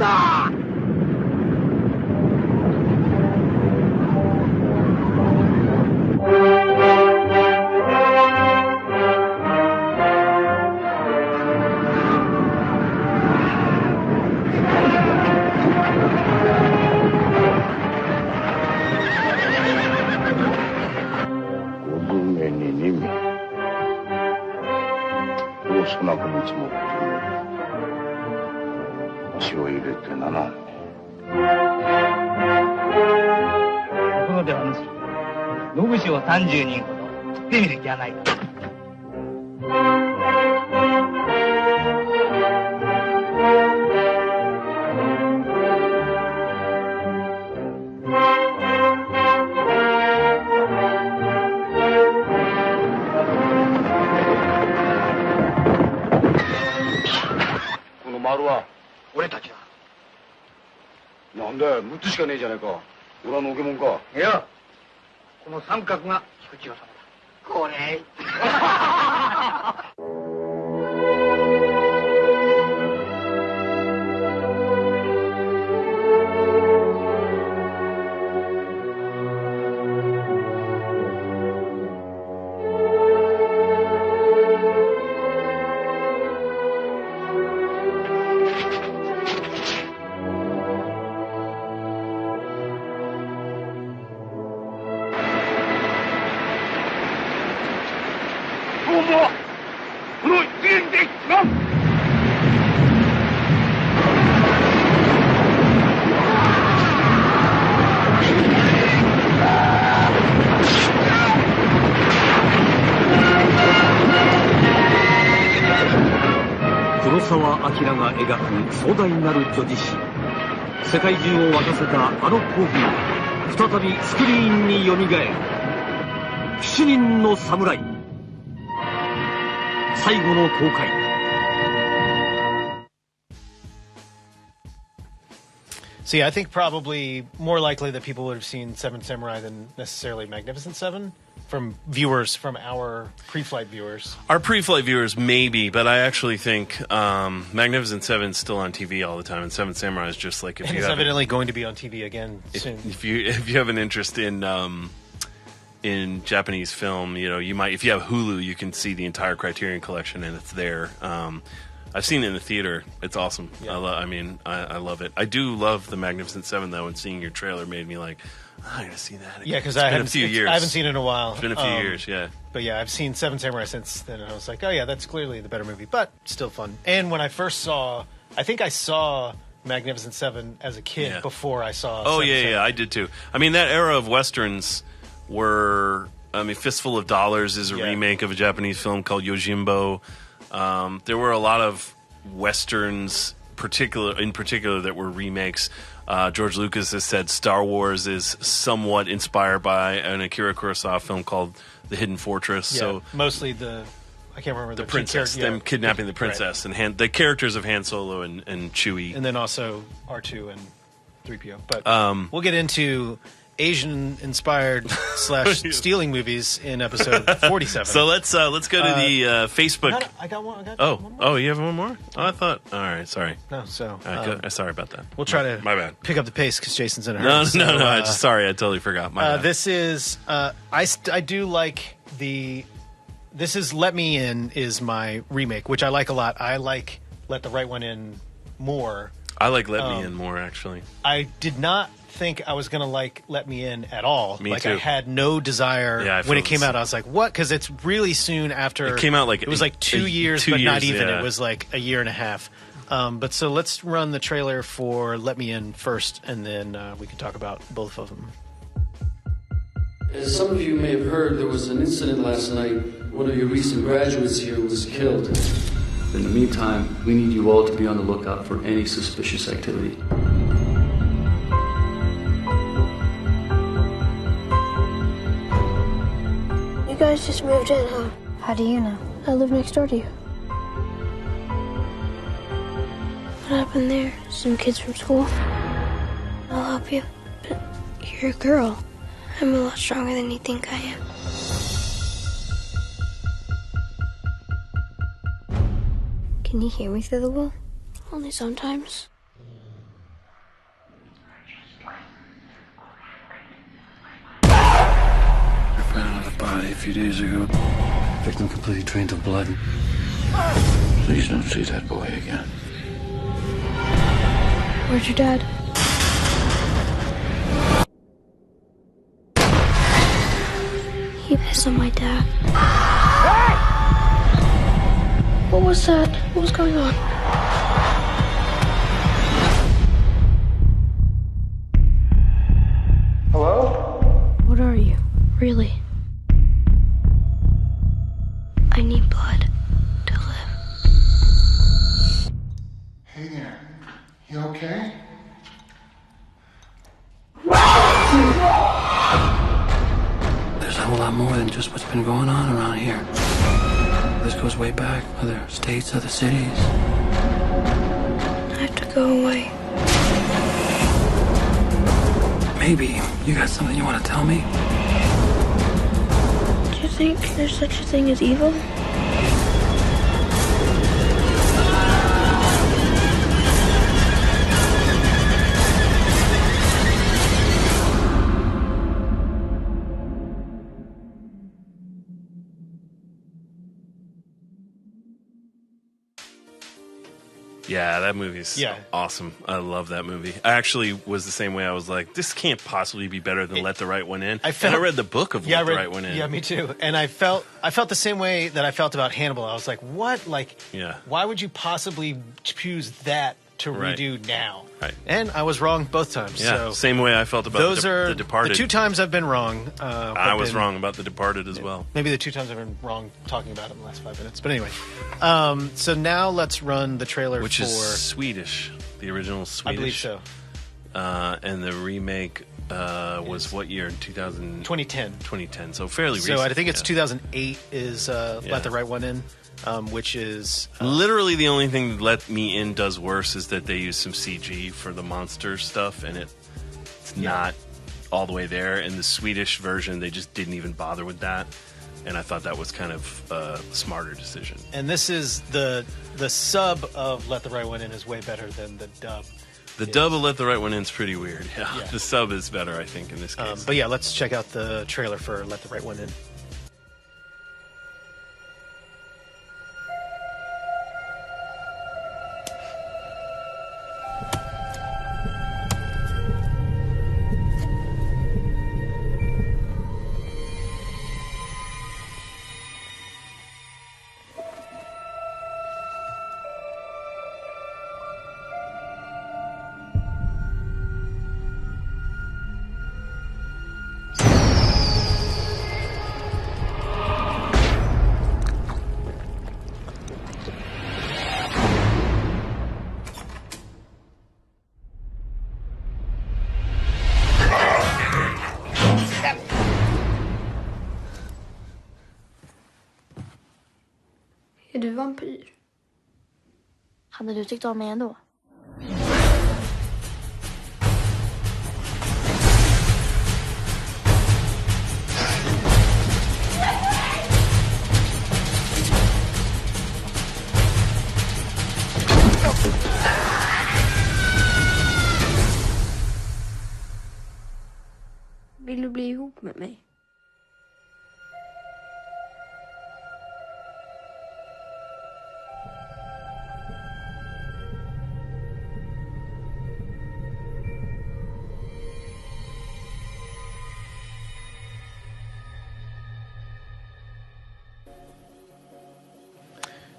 少なく見積もって足を入れて7年。ところでお主、野口を30人ほど食ってみる気はないか。丸は俺たちだ。なんだよ、6つしかねえじゃねえか。俺はのけもんか。いや、この三角が菊千代様だ。これ。黒澤明が描く壮大なる叙事詩、世界中を沸かせたあの興奮が再びスクリーンによみがえる。7人の侍、最後の公開。See, I think probably more likely that people would have seen Seven Samurai than necessarily Magnificent Seven from viewers, from our pre-flight viewers. Our pre-flight viewers, maybe, but I actually think Magnificent Seven is still on TV all the time, and Seven Samurai is just like if and you it's have evidently going to be on TV again soon. If you have an interest in Japanese film, you know, you might, if you have Hulu, you can see the entire Criterion collection, and it's there. I've seen it in the theater. It's awesome. Yeah. I love it. I do love the Magnificent Seven, though, and seeing your trailer made me like, I gotta see that again. Yeah, because it's been a few years. I haven't seen it in a while. It's been a few years, yeah. But yeah, I've seen Seven Samurai since then, and I was like, oh yeah, that's clearly the better movie, but still fun. And when I first saw, I think I saw Magnificent Seven as a kid before I saw Seven Samurai. I did too. I mean, that era of Westerns were, Fistful of Dollars is a remake of a Japanese film called Yojimbo. There were a lot of Westerns in particular that were remakes. George Lucas has said Star Wars is somewhat inspired by an Akira Kurosawa film called The Hidden Fortress. Yeah, so mostly I can't remember the princess, them kidnapping the princess, and the characters of Han Solo and Chewie, and then also R2 and 3PO. But we'll get into Asian-inspired / stealing movies in episode 47. So let's go to the Facebook. I got one. Oh, you have one more? Oh, I thought. All right, sorry. No, so sorry about that. We'll try to my bad. Pick up the pace because Jason's in a hurry. No. Sorry, I totally forgot. My bad. This is I do like the. This is Let Me In is my remake, which I like a lot. I like Let the Right One In more. I like Let Me In more, actually. I did not think I was going to like Let Me In at all. Me too. I had no desire when it came out. I was like, what? Because it's really soon after. It came out it was like 2 years, but not even. Yeah. It was like a year and a half. But so let's run the trailer for Let Me In first, and then we can talk about both of them. As some of you may have heard, there was an incident last night. One of your recent graduates here was killed. In the meantime, we need you all to be on the lookout for any suspicious activity. You guys just moved in, huh? How do you know? I live next door to you. What happened there? Some kids from school? I'll help you. But you're a girl. I'm a lot stronger than you think I am. Can you hear me through the wall? Only sometimes. I found another body a few days ago. Victim completely drained of blood. Please don't see that boy again. Where's your dad? He pissed on my dad. Hey! What was that? What was going on? Hello? What are you? Really? I need blood to live. Hey there. You okay? There's a whole lot more than just what's been going on around here. This goes way back. Other states, other cities. I have to go away. Maybe you got something you want to tell me? Do you think there's such a thing as evil? Yeah, that movie's awesome. I love that movie. I actually was the same way. I was like, this can't possibly be better than Let the Right One In. And I read the book of Let the Right One In. Yeah, me too. And I felt the same way that I felt about Hannibal. I was like, what? Like, why would you possibly choose that to redo now? Right. And I was wrong both times. Yeah, so same way I felt about The Departed. The two times I've been wrong. I was wrong about The Departed as well. Maybe the two times I've been wrong talking about it in the last 5 minutes. But anyway, so now let's run the trailer Which for... is Swedish. The original Swedish. I believe so. And the remake was what year? In 2010. 2010, so fairly recent. So I think it's 2008 is Let the Right One In. Which is... literally the only thing that Let Me In does worse is that they use some CG for the monster stuff, and it's not all the way there. In the Swedish version, they just didn't even bother with that, and I thought that was kind of a smarter decision. And this is the sub of Let the Right One In is way better than the dub. The dub of Let the Right One In is pretty weird. Yeah. The sub is better, I think, in this case. But yeah, let's check out the trailer for Let the Right One In. Är du vampyr? Hade du tyckt om mig ändå? Vill du bli ihop med mig?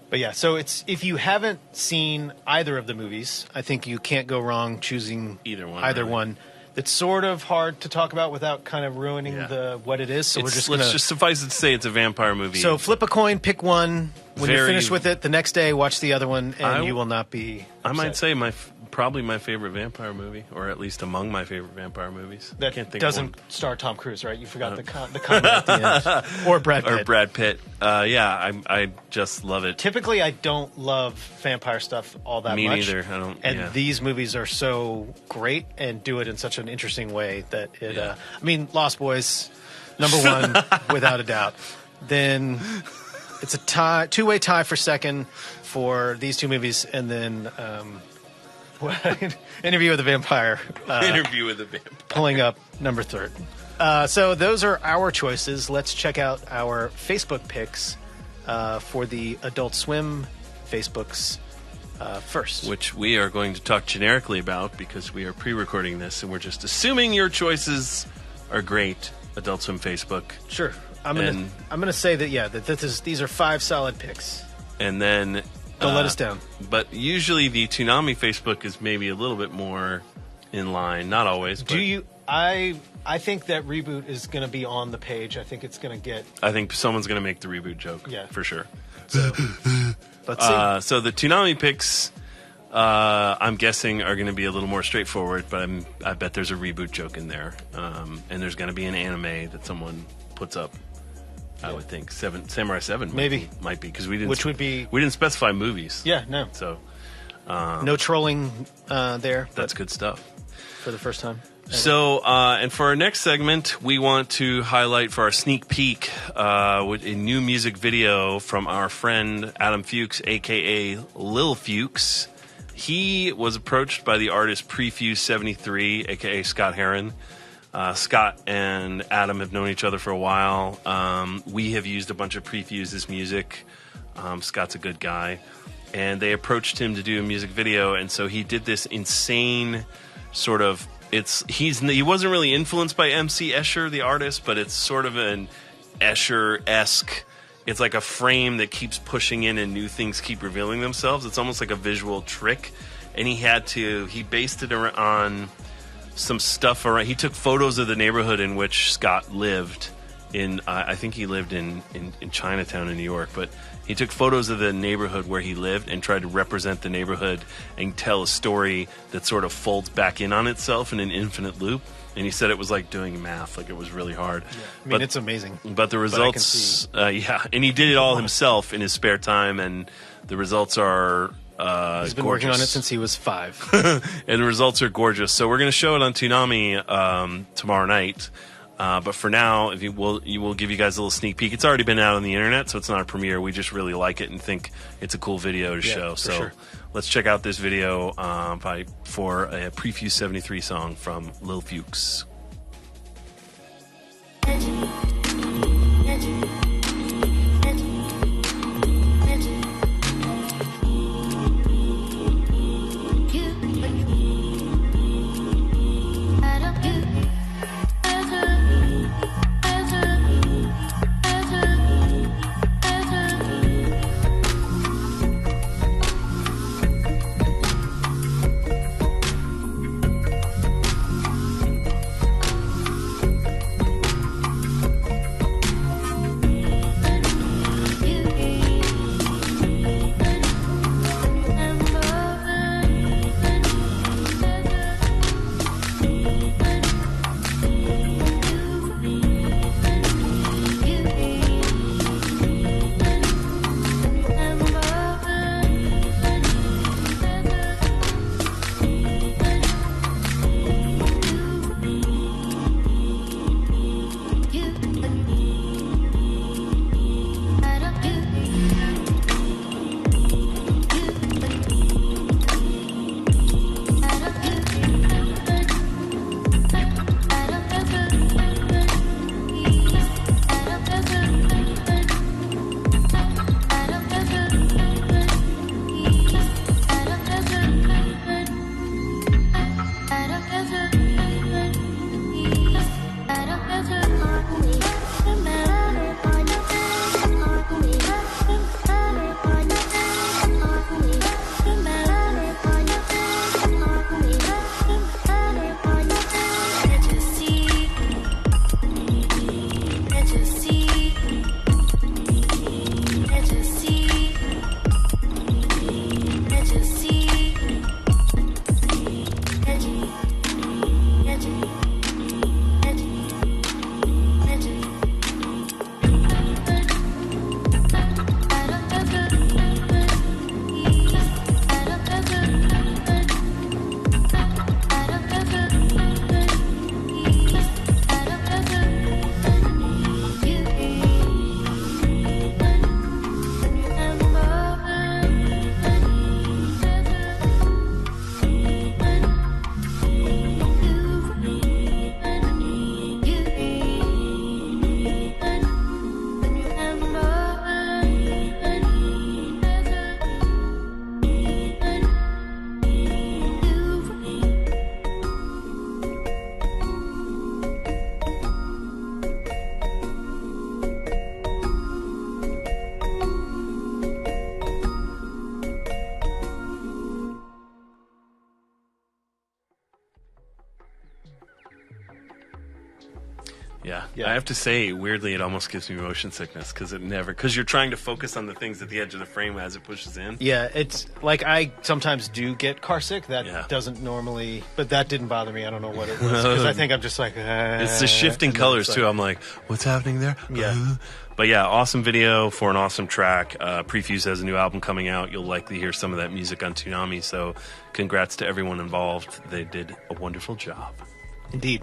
But But yeah, so it's if you haven't seen either of the movies, I think you can't go wrong choosing either one. It's sort of hard to talk about without kind of ruining what it is. So let's just suffice it to say it's a vampire movie. So flip a coin, pick one. When you're finished with it, the next day watch the other one, and you will not be upset. I might say probably my favorite vampire movie, or at least among my favorite vampire movies. That can't think doesn't star Tom Cruise, right? You forgot the comment at the end. Or Brad Pitt. Or Brad Pitt. I just love it. Typically, I don't love vampire stuff all that much. Me neither. I don't. And these movies are so great and do it in such an interesting way that it. I mean, Lost Boys, number one, without a doubt. Then it's a two-way tie for second for these two movies, and then Interview with the Vampire. Interview with the Vampire. Pulling up number third. So those are our choices. Let's check out our Facebook picks for the Adult Swim Facebooks first. Which we are going to talk generically about because we are pre-recording this and we're just assuming your choices are great. Adult Swim Facebook. Sure. I'm gonna say that these are 5 solid picks. And then don't let us down. But usually the Toonami Facebook is maybe a little bit more in line. Not always. Do you? I think that Reboot is going to be on the page. I think it's going to get. I think someone's going to make the Reboot joke. Yeah, for sure. So, let's see. So the Toonami picks, I'm guessing, are going to be a little more straightforward. But I bet there's a Reboot joke in there, and there's going to be an anime that someone puts up. I would think Samurai 7 might be because we didn't specify movies. Yeah, no. So no trolling there. That's good stuff for the first time. So and for our next segment, we want to highlight for our sneak peek with a new music video from our friend Adam Fuchs, aka Lil Fuchs. He was approached by the artist Prefuse73, aka Scott Heron. Scott and Adam have known each other for a while. We have used a bunch of Prefuse's music. Scott's a good guy. And they approached him to do a music video, and so he did this insane sort of... He wasn't really influenced by MC Escher, the artist, but it's sort of an Escher-esque... It's like a frame that keeps pushing in and new things keep revealing themselves. It's almost like a visual trick. And he based it on... some stuff around. He took photos of the neighborhood in which Scott lived in. I think he lived in Chinatown in New York, but he took photos of the neighborhood where he lived and tried to represent the neighborhood and tell a story that sort of folds back in on itself in an infinite loop. And he said it was like doing math, like it was really hard. Yeah. It's amazing. But the results, and he did it all himself in his spare time, and the results are. He's been working on it since he was 5. And the results are gorgeous. So we're going to show it on Toonami tomorrow night. But for now, you will give you guys a little sneak peek. It's already been out on the internet, so it's not a premiere. We just really like it and think it's a cool video to show. So sure. Let's check out this video for a Prefuse73 song from Lil Fuchs. Yeah. I have to say, weirdly, it almost gives me motion sickness because you're trying to focus on the things at the edge of the frame as it pushes in. Yeah, it's like I sometimes do get car sick. That doesn't normally, but that didn't bother me. I don't know what it was because I think I'm just like. It's the shifting colors too. I'm like, what's happening there? Yeah. But yeah, awesome video for an awesome track. Prefuse has a new album coming out. You'll likely hear some of that music on Toonami. So congrats to everyone involved. They did a wonderful job. Indeed.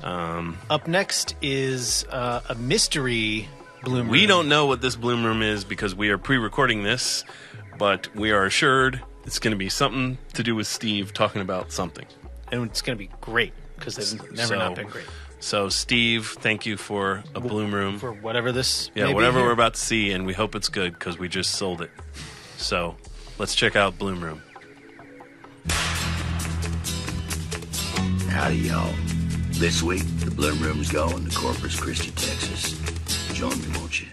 Up next is a mystery Bloom Room. We don't know what this Bloom Room is because we are pre-recording this, but we are assured it's going to be something to do with Steve talking about something. And it's going to be great because it's never not been great. So, Steve, thank you for a Bloom Room. For whatever this whatever we're about to see, and we hope it's good because we just sold it. So, let's check out Bloom Room. Howdy, y'all. This week, the Bloom Room's going to Corpus Christi, Texas. Join me, won't you?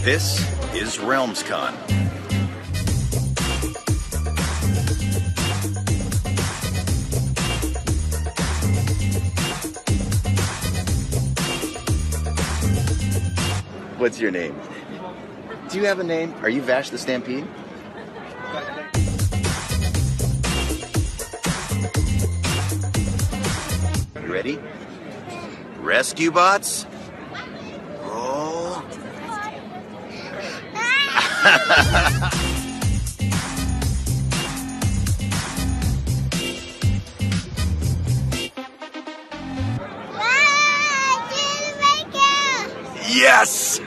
This is RealmsCon. What's your name? Do you have a name? Are you Vash the Stampede? You ready? Rescue bots? Roll. Yes!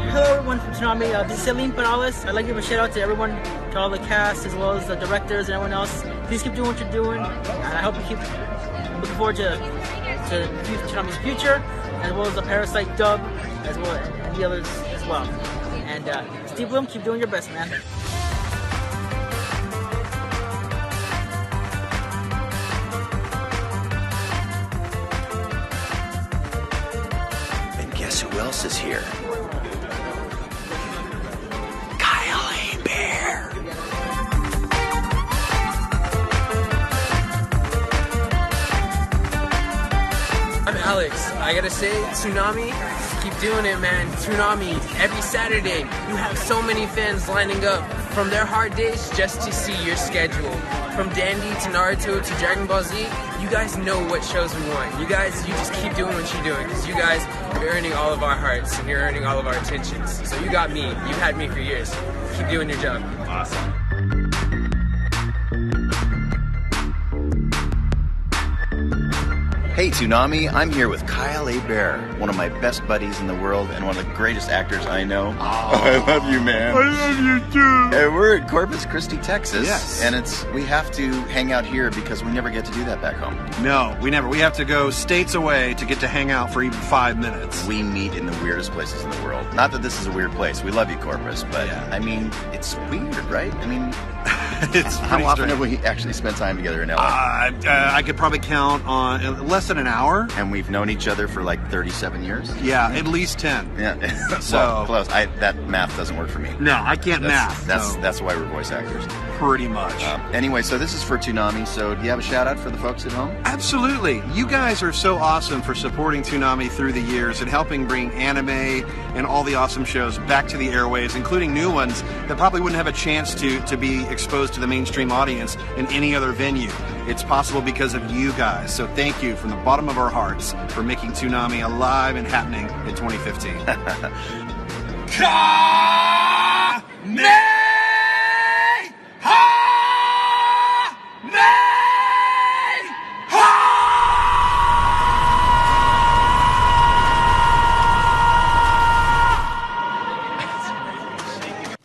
Hello everyone from Toonami, this is Celine Perales. I'd like to give a shout out to everyone, to all the cast as well as the directors and everyone else. Please keep doing what you're doing, and I hope you keep looking forward to Toonami's future, as well as the Parasite dub, as well and the others as well. And Steve Bloom, keep doing your best, man. And guess who else is here? I'm Alex. I gotta say, Toonami, keep doing it, man. Toonami, every Saturday, you have so many fans lining up from their hard days just to see your schedule. From Dandy to Naruto to Dragon Ball Z, you guys know what shows we want. You just keep doing what you're doing, because you guys are earning all of our hearts and you're earning all of our attentions. So you got me. You've had me for years. Keep doing your job. Awesome. Hey Toonami, I'm here with Kyle A. Bear, one of my best buddies in the world and one of the greatest actors I know. Oh, I love you, man. I love you too. And we're at Corpus Christi, Texas. Yes. And we have to hang out here because we never get to do that back home. No, we never. We have to go states away to get to hang out for even 5 minutes. We meet in the weirdest places in the world. Not that this is a weird place. We love you, Corpus, but I mean, it's weird, right? I mean, it's how often have we actually spent time together in LA? I could probably count on less than an hour. And we've known each other for like 37 years? Yeah, at least 10. Yeah. So well, close. That math doesn't work for me. No, I can't math. That's why we're voice actors. Pretty much. Anyway, so this is for Toonami. So do you have a shout out for the folks at home? Absolutely. You guys are so awesome for supporting Toonami through the years and helping bring anime and all the awesome shows back to the airwaves, including new ones that probably wouldn't have a chance to be exposed to the mainstream audience in any other venue. It's possible because of you guys. So thank you from the bottom of our hearts for making Toonami alive and happening in 2015.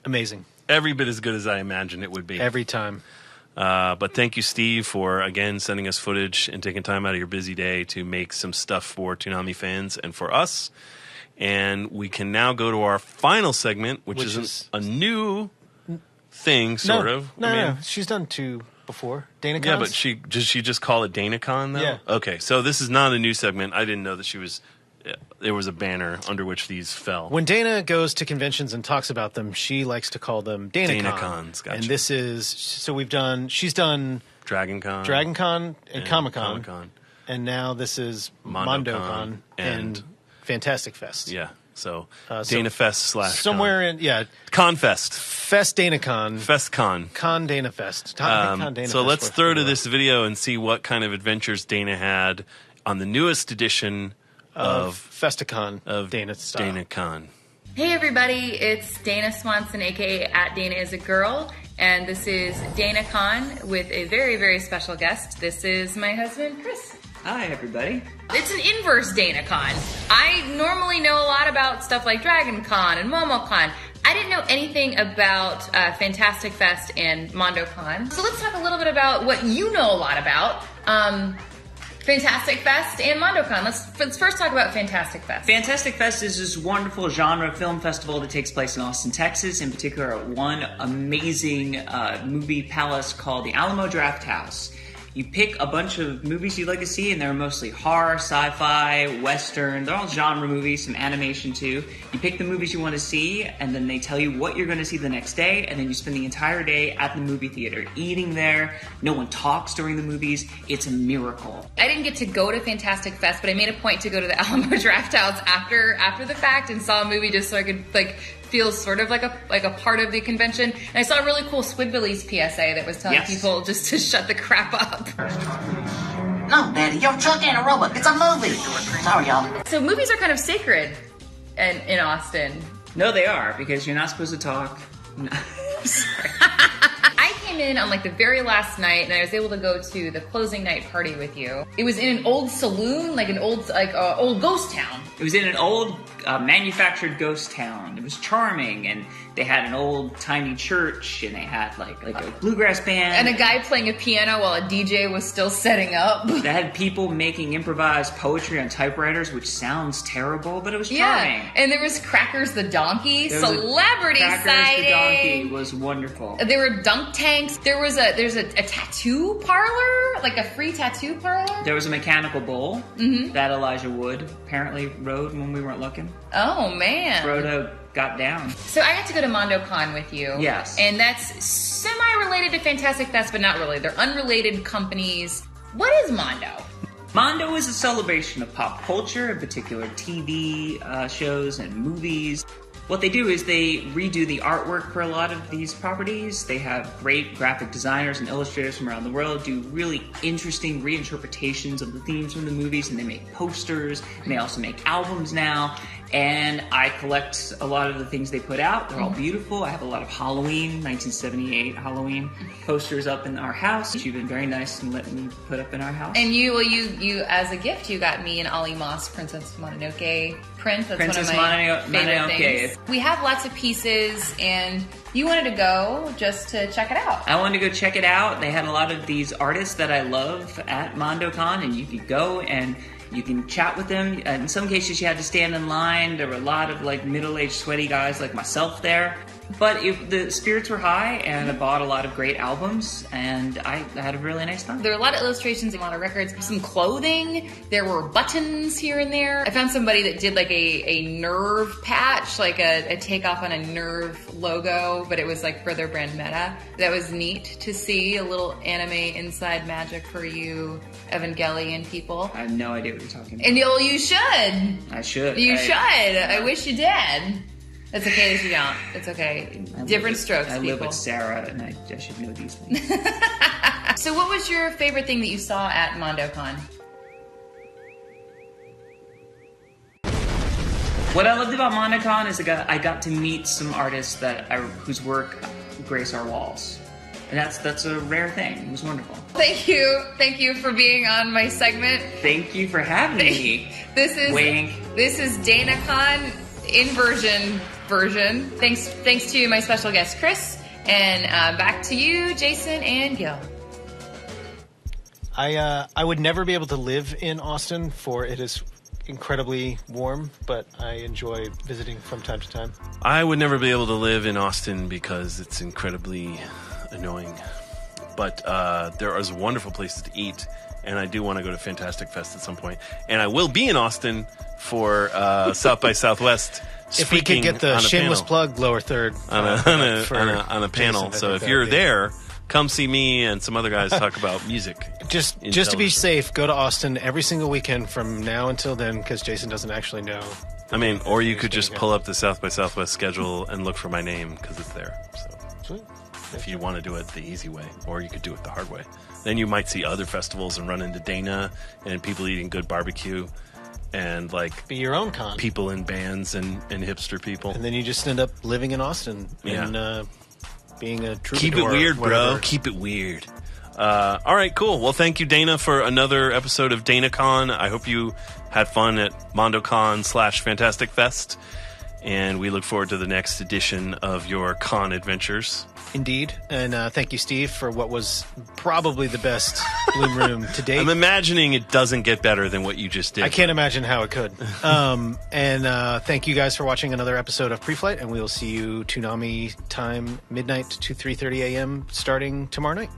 Amazing. Every bit as good as I imagined it would be. Every time. But thank you, Steve, for, again, sending us footage and taking time out of your busy day to make some stuff for Toonami fans and for us. And we can now go to our final segment, which is a new thing, sort of. No, she's done 2 before. DanaCon. Yeah, but does she just call it DanaCon, though? Yeah. Okay, so this is not a new segment. I didn't know that she was there was a banner under which these fell. When Dana goes to conventions and talks about them, she likes to call them DanaCon. DanaCons, gotcha. And this is, so she's done DragonCon and Comic-Con. And now this is MondoCon and Fantastic Fest. Yeah. So DanaFest / somewhere in ConFest. Fest DanaCon. FestCon. Con DanaFest. So let's throw to this video and see what kind of adventures Dana had on the newest edition of Festicon of Dana style. DanaCon. Hey everybody, it's Dana Swanson, aka @DanaIsAGirl, and this is DanaCon with a very, very special guest. This is my husband, Chris. Hi everybody. It's an inverse DanaCon. I normally know a lot about stuff like DragonCon and MomoCon. I didn't know anything about Fantastic Fest and MondoCon. So let's talk a little bit about what you know a lot about. Fantastic Fest and MondoCon. Let's first talk about Fantastic Fest. Fantastic Fest is this wonderful genre film festival that takes place in Austin, Texas, in particular at one amazing movie palace called the Alamo Drafthouse. You pick a bunch of movies you'd like to see, and they're mostly horror, sci-fi, western. They're all genre movies, some animation too. You pick the movies you want to see, and then they tell you what you're going to see the next day, and then you spend the entire day at the movie theater, eating there. No one talks during the movies. It's a miracle. I didn't get to go to Fantastic Fest, but I made a point to go to the Alamo Drafthouse after the fact and saw a movie just so I could feel sort of like a part of the convention. And I saw a really cool Squidbillies PSA that was telling people just to shut the crap up. No, Daddy, your truck ain't a robot. It's a movie. Sorry, y'all. So movies are kind of sacred in Austin. No, they are, because you're not supposed to talk. No. Sorry. I came in on the very last night, and I was able to go to the closing night party with you. It was in an old saloon, an old ghost town. It was in an old manufactured ghost town. It was charming, and they had an old tiny church, and they had a bluegrass band. And a guy playing a piano while a DJ was still setting up. They had people making improvised poetry on typewriters, which sounds terrible, but it was charming. Yeah, and there was Crackers the Donkey, celebrity sighting. Crackers the Donkey was wonderful. There were dunk tanks. There's a tattoo parlor, a free tattoo parlor. There was a mechanical bull that Elijah Wood apparently rode when we weren't looking. Oh, man. Frodo got down. So I got to go to MondoCon with you. Yes. And that's semi-related to Fantastic Fest, but not really. They're unrelated companies. What is Mondo? Mondo is a celebration of pop culture, in particular TV shows and movies. What they do is they redo the artwork for a lot of these properties. They have great graphic designers and illustrators from around the world do really interesting reinterpretations of the themes from the movies, and they make posters, and they also make albums now. And I collect a lot of the things they put out. They're all beautiful. I have a lot of Halloween, 1978 Halloween posters up in our house. You've been very nice and letting me put up in our house. And you as a gift, you got me an Ollie Moss Princess Mononoke print. That's Princess one of my favorite Mononoke. things. We have lots of pieces, and you wanted to go just to check it out. I wanted to go check it out. They had a lot of these artists that I love at MondoCon, and you could go and you can chat with them. In some cases, you had to stand in line. There were a lot of middle-aged, sweaty guys like myself there. But the spirits were high, and I bought a lot of great albums, and I had a really nice time. There are a lot of illustrations, a lot of records, some clothing. There were buttons here and there. I found somebody that did a Nerve patch, a takeoff on a Nerve logo, but it was for their brand Meta. That was neat to see, a little anime inside magic for you Evangelion people. I have no idea what you're talking about. And you should. I should. You should. I wish you did. It's okay if you don't. It's okay. Different strokes, people. people. I live with Sarah, and I should know these things. So what was your favorite thing that you saw at MondoCon? What I loved about MondoCon is I got to meet some artists whose work grace our walls. And that's a rare thing. It was wonderful. Thank you for being on my segment. Thank you for having me. This is DanaCon inversion version. Thanks to my special guest Chris, and back to you, Jason and Gil. I would never be able to live in Austin, for it is incredibly warm, but I enjoy visiting from time to time. I would never be able to live in Austin because it's incredibly annoying. But there is wonderful places to eat, and I do want to go to Fantastic Fest at some point. And I will be in Austin for South by Southwest. If we could get the shameless plug, lower third on a panel. Jason, so if you're there, come see me and some other guys talk about music. Just to be safe, go to Austin every single weekend from now until then, because Jason doesn't actually know. I mean, or you could just pull up the South by Southwest schedule and look for my name because it's there. So, sweet. If you want to do it the easy way, or you could do it the hard way. Then you might see other festivals and run into Dana and people eating good barbecue. And like be your own con. People in bands and hipster people. And then you just end up living in Austin and being a troubadour. Keep it weird, bro. Keep it weird. All right, cool. Well, thank you, Dana, for another episode of DanaCon. I hope you had fun at MondoCon/Fantastic Fest. And we look forward to the next edition of your con adventures. Indeed. And thank you, Steve, for what was probably the best Bloom Room to date. I'm imagining it doesn't get better than what you just did. I can't imagine how it could. And thank you guys for watching another episode of Pre-Flight, and we'll see you Toonami time midnight to 3:30 a.m. starting tomorrow night.